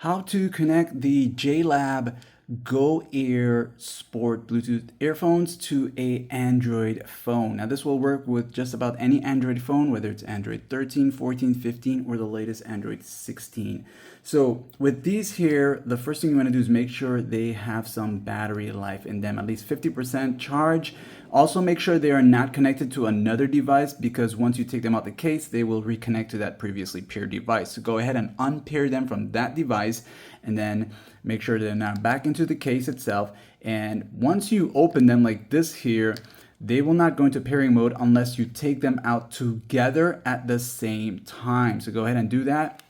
how to connect the JLab Go Air Sport Bluetooth earphones to a Android phone. Now this will work with just about any Android phone, whether it's Android 13, 14, 15, or the latest Android 16. So with these here, the first thing you want to do is make sure they have some battery life in them, at least 50% charge. Also make sure they are not connected to another device, because once you take them out the case, they will reconnect to that previously paired device. So go ahead and unpair them from that device and then make sure they're not back into the case itself. And once you open them like this here, they will not go into pairing mode unless you take them out together at the same time. So go ahead and do that.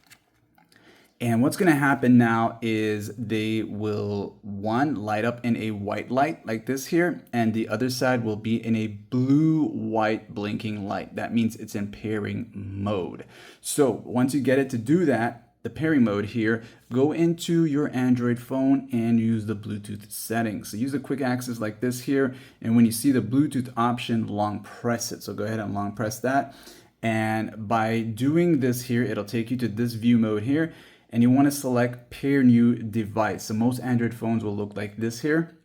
And what's going to happen now is they will, one, light up in a white light like this here, and the other side will be in a blue-white blinking light. That means it's in pairing mode. So once you get it to do that, the pairing mode here, go into your Android phone and use the Bluetooth settings. So use the quick access like this here, and when you see the Bluetooth option, long press it. So go ahead and long press that. And by doing this here, it'll take you to this view mode here. And you want to select pair new device. So most Android phones will look like this here.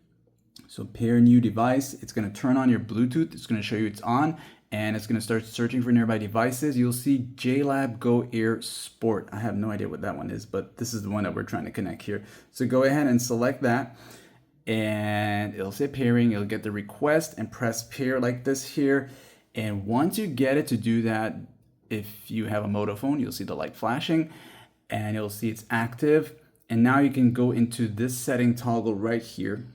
So pair new device, it's going to turn on your Bluetooth. It's going to show you it's on, and it's going to start searching for nearby devices. You'll see JLab Go Air Sport. I have no idea what that one is, but this is the one that we're trying to connect here. So go ahead and select that, and it'll say pairing. It'll get the request and press pair like this here. And once you get it to do that, if you have a Moto phone, you'll see the light flashing, and you'll see it's active. And now you can go into this setting toggle right here,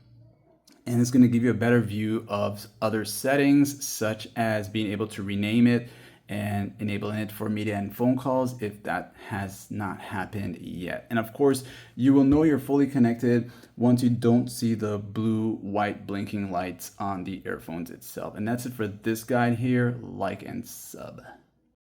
and it's going to give you a better view of other settings, such as being able to rename it and enabling it for media and phone calls if that has not happened yet. And of course, you will know you're fully connected once you don't see the blue white blinking lights on the earphones itself. And that's it for this guide here. Like and sub.